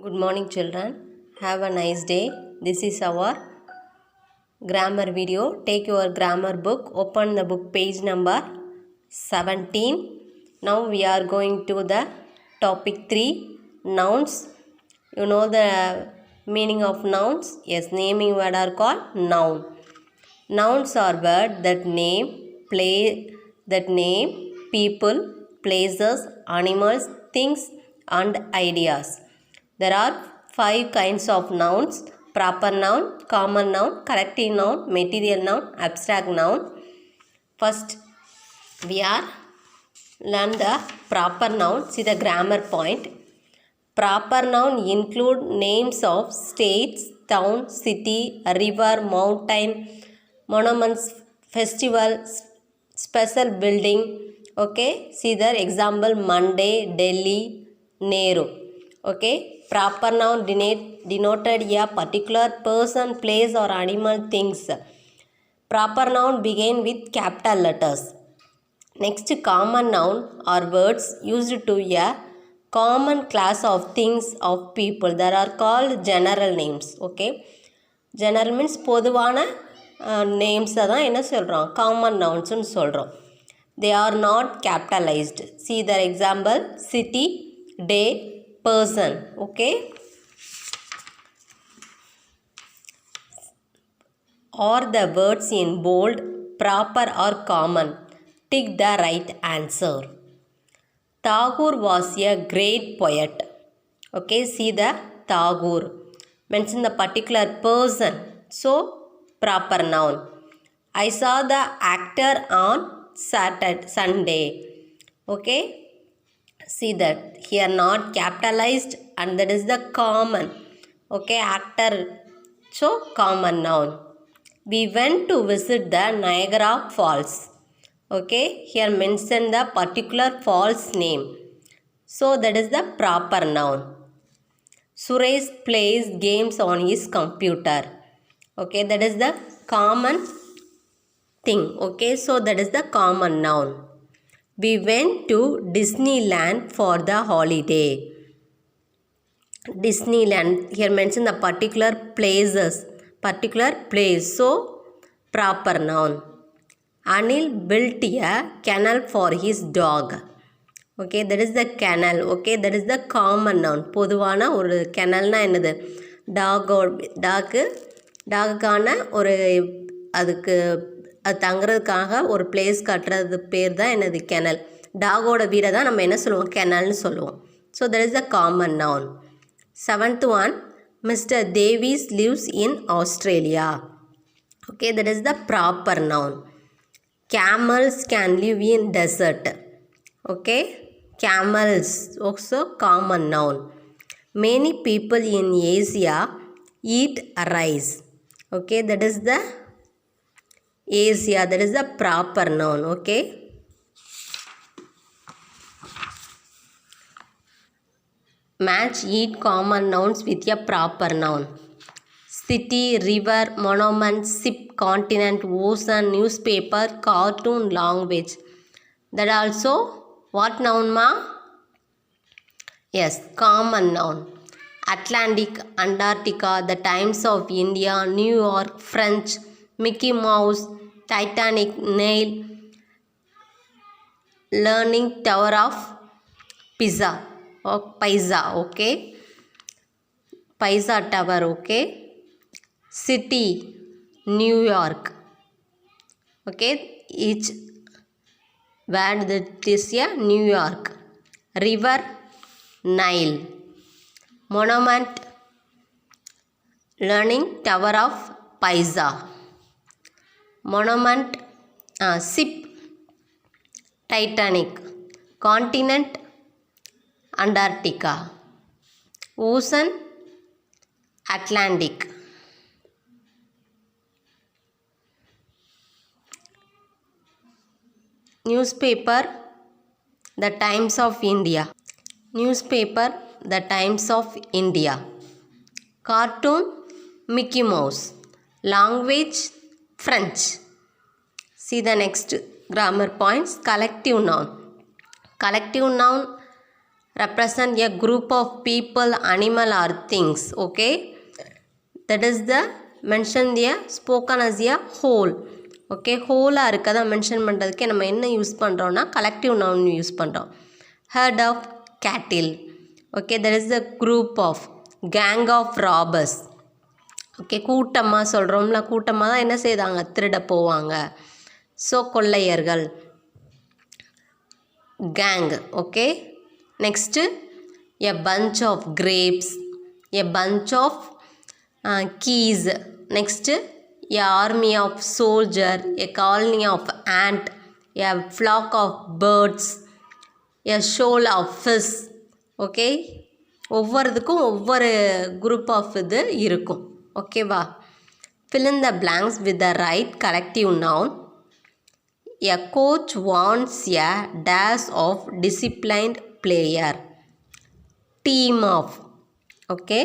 Good morning children. Have a nice day. This is our grammar video. Take your grammar book. Open the book page number 17. Now we are going to the topic 3 nouns. You know the meaning of nouns? Yes, naming word are called noun. Nouns are words that name people, places, animals, things and ideas. There are 5 kinds of nouns: proper noun, common noun, collective noun, material noun, abstract noun. First, we are learn the proper noun. See the grammar point. Proper noun include names of states, town, city, river, mountain, monuments, festival, special building. Okay, see the example: Monday, Delhi, Nehru. Okay, proper noun denoted a particular person, place or animal, things. Proper noun begin with capital letters. Next, common noun are words used to a common class of things of people. That are called general names. Okay, general means பொதுவான names தான் என்ன சொல்கிறோம், common nouns சொல்கிறோம். They are not capitalized. See the example: city, day, person. Okay, are the words in bold, proper or common? Tick the right answer. Tagore was a great poet. Okay, see the Tagore. Mention the particular person. So, proper noun. I saw the actor on Sunday. Okay, see that here not capitalized and that is the common. Okay, actor. So, common noun. We went to visit the Niagara Falls. Okay, here mention the particular falls name. So that is the proper noun. Suresh plays games on his computer. Okay, that is the common thing. Okay, so that is the common noun. We went to Disneyland for the holiday. Disneyland, here mention the particular places, particular place. So proper noun. Anil built a kennel for his dog. Okay, that is the kennel. Okay, that is the common noun. பொதுவான ஒரு கெனல்னா என்னது, டாகுக்கான ஒரு அதுக்கு அது தங்குறதுக்காக ஒரு place கட்டுறது பேர் தான் என்னது, கெனல். டாகோட வீடை தான் நம்ம என்ன சொல்லுவோம், கெனல்னு சொல்லுவோம். So that is the common noun. 7th one, Mr. Davies lives in Australia. Okay, that is the proper noun. Camels can live in desert. Okay, camels also common noun. Many people in Asia eat rice. Okay, that is the Asia, that is the proper noun. Okay, match eat common nouns with a proper noun. City, river, monument, ship, continent, ocean, newspaper, cartoon, language. That also what noun ma? Yes, common noun. Atlantic, Antarctica, the Times of India, New York, French, Mickey Mouse, Titanic, Nail, Leaning Tower of Pisa or Pisa. Okay, Pisa Tower. Okay, city, New York. Okay, each word that is a New York. River, Nile. Monument, Leaning Tower of Pisa. Monument, ship, Titanic. Continent, Antarctica. Ocean, Atlantic. Newspaper, the Times of India. Newspaper, the Times of India. Cartoon, Mickey Mouse. Language, French. See the next grammar points. Collective noun. Collective noun represent a group of people, animal or things. Okay, that is the mention the spoken as a whole. Okay, whole இருக்கதை mention பண்ணுறதுக்கு நம்ம என்ன use பண்ணுறோன்னா collective noun use பண்ணுறோம். herd of cattle. Okay, that is the group of gang of robbers. Okay, கூட்டமாக சொல்கிறோம்ல, கூட்டமாக தான் என்ன செய்தாங்க, திருட போவாங்க. ஸோ கொள்ளையர்கள், gang. Okay, next a bunch of grapes, a bunch of keys. Next a army of soldier, a colony of ant, a flock of birds, a shoal of fish. Okay, ஒவ்வொருதுக்கும் ஒவ்வொரு குரூப் ஆஃப் இது இருக்கும். ஓகேவா? fill in the blanks with the right collective noun. A coach wants a dash of disciplined player. Team of. Okay,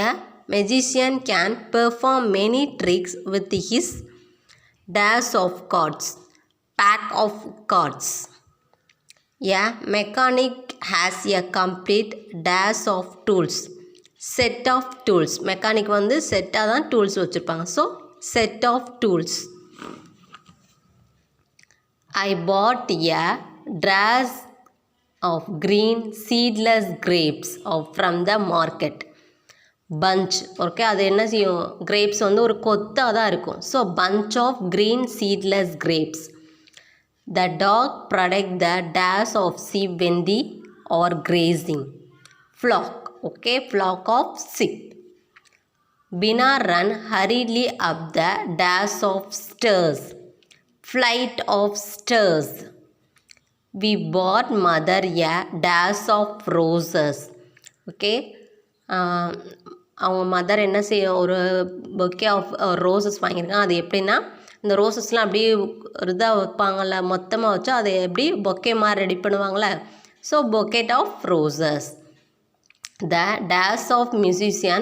a magician can perform many tricks with his dash of cards, pack of cards. A mechanic has a complete dash of tools, set of tools. Mechanic வந்து செட்டாக தான் tools வச்சுருப்பாங்க. So set of tools. I bought a dress of green seedless grapes from the market. Bunch. Okay, அது என்ன செய்யும், grapes வந்து ஒரு கொத்தாக தான் இருக்கும். So bunch of green seedless grapes. The dog protect the dash of sheep when they are grazing. Flock. Okay, flock of sheep. Bina run hurriedly up the dash of stairs. Flight of stairs. We bought mother a dash of roses. Okay, அவங்க mother என்ன செய்ய, ஒரு bouquet of roses வாங்கியிருக்காங்க. அது எப்படின்னா, இந்த ரோசஸ்லாம் அப்படியே இதாக வைப்பாங்கள்ல, மொத்தமாக வச்சு அதை எப்படி பொக்கே மாதிரி ரெடி பண்ணுவாங்களே. So bouquet of roses. The dash of musician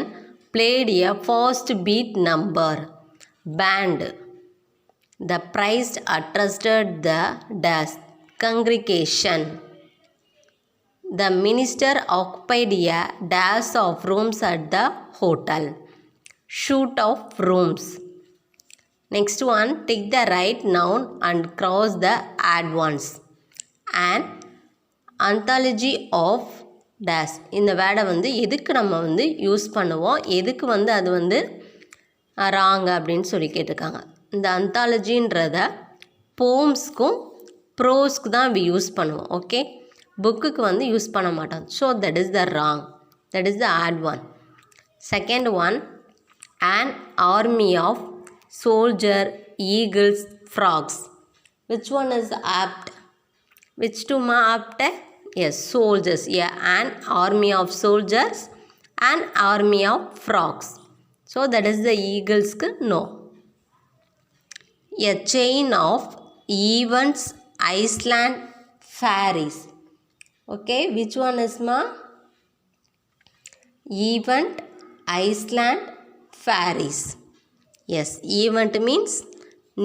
played a fast beat number. Band. The priest addressed the dash congregation. The minister occupied a dash of rooms at the hotel. Shoot of rooms. Next one, take the right noun and cross the add ones. An anthology of dash. இந்த வேர்டை வந்து எதுக்கு நம்ம வந்து use பண்ணுவோம், எதுக்கு வந்து அது வந்து ராங் அப்படின்னு சொல்லி கேட்டிருக்காங்க. இந்த அந்தாலஜின்றத போம்ஸ்க்கும் ப்ரோஸ்க்கு தான் யூஸ் பண்ணுவோம். ஓகே, புக்குக்கு வந்து யூஸ் பண்ண மாட்டோம். So that is the wrong, that is the odd one. Second one, an army of soldier, eagles, frogs. Which one is apt? Which two ma apt? Yes, soldiers. Yeah, an army of soldiers, an army of frogs. So that is the eagles. No. A chain of events, Iceland fairies. Okay, which one is ma? Event, Iceland fairies. Yes, event means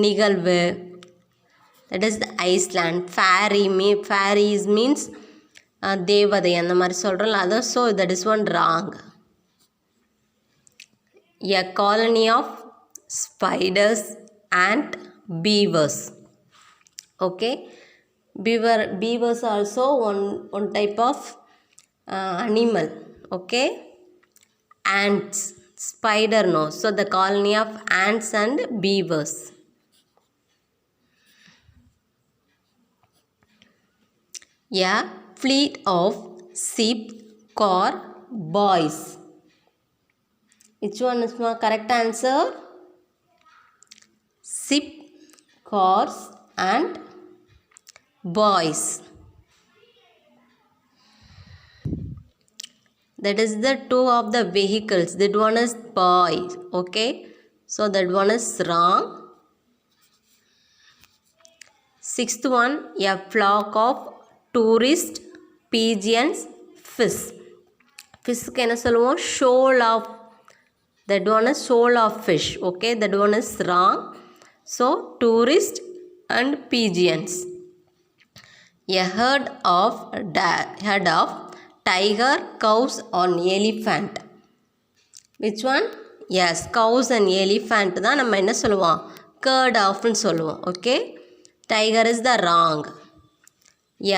நிகழ்வு. That is the Iceland. Fairies means தேவதை அந்த மாதிரி சொல்கிறோம்ல, அதை. So that is one wrong. A colony of spiders and beavers. Okay, beavers also one type of animal. Okay, ants, spider no. So the colony of ants and beavers. A fleet of sheep, car, boys. Which one is my correct answer? Sheep, cars and boys. That is the two of the vehicles. That one is boy. Okay, so that one is wrong. Sixth one, a flock of tourist pigeons, fish. Fishக்கு என்ன சொல்லுவோம், shoal of. That one is shoal of fish. Okay, that one is wrong. So tourist and pigeons. A herd of tiger, cows or elephant. Which one? Yes, cows and elephant தான் நம்ம என்ன சொல்லுவோம், herd ofன்னு சொல்லுவோம். Okay, tiger is the wrong.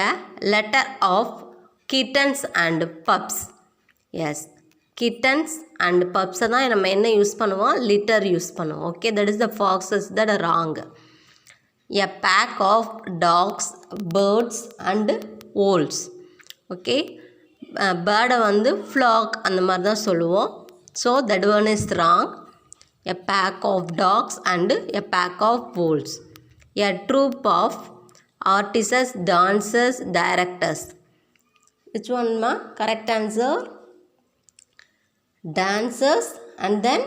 A litter of kittens and pups. Yes, kittens and pups தான் நம்ம என்ன use பண்ணுவோம், litter use பண்ணுவோம். Okay, that is the foxes, that are wrong. A pack of dogs, birds and owls. Okay, பேர்டை வந்து flock அந்த மாதிரி தான் சொல்லுவோம். So that one is wrong. A pack of dogs and a pack of owls. A troop of artists, dancers, directors. Which one ma? Correct answer? Dancers and then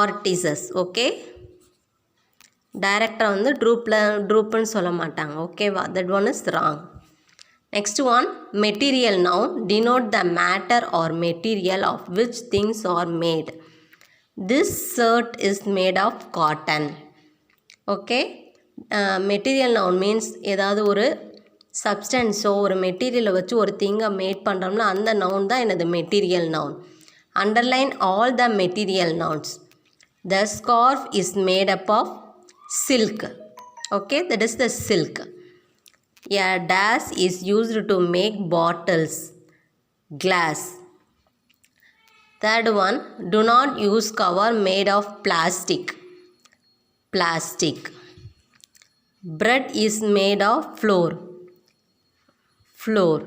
artists. Okay, director வந்து ட்ரூப்னு சொல்ல மாட்டாங்க. ஓகேவா, that one is wrong. Next one, material noun denote the matter or material of which things are made. This shirt is made of cotton. Okay, material noun means ஏதாவது ஒரு சப்ஸ்டன்ஸோ ஒரு மெட்டீரியலை வச்சு ஒரு திங்கை மேட் பண்ணுறோம்னா அந்த நவுன் தான் எனது material noun. Underline all the material nouns. The scarf is made up of silk. Okay, that is the silk. A dash is used to make bottles, glass. Third one, do not use cover made of plastic. Plastic. Bread is made of flour. Flour.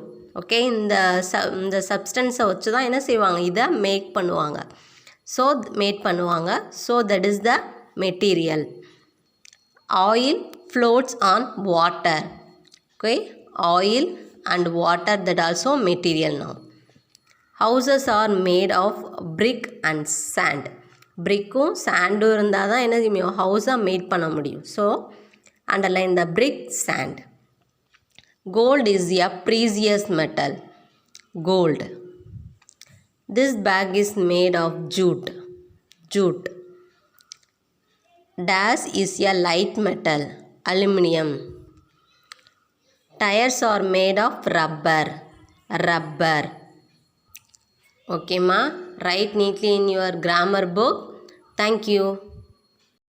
Okay, இந்த சப்ஸ்டன்ஸை வச்சு தான் என்ன செய்வாங்க, இதை make பண்ணுவாங்க. So mat பண்ணுவாங்க. So that is the material. Oil floats on water. Okay, oil and water, that also material now. Houses are made of brick and sand. Brickum sand இருந்தால் தான் என்ன செய்யும், ஹவுஸாக மேட் பண்ண முடியும். So underline the brick, sand. Gold is a precious metal. Gold. This bag is made of jute. Jute. Dash is a light metal. Aluminium. Tires are made of rubber. Rubber. Okay ma, write neatly in your grammar book. Thank you.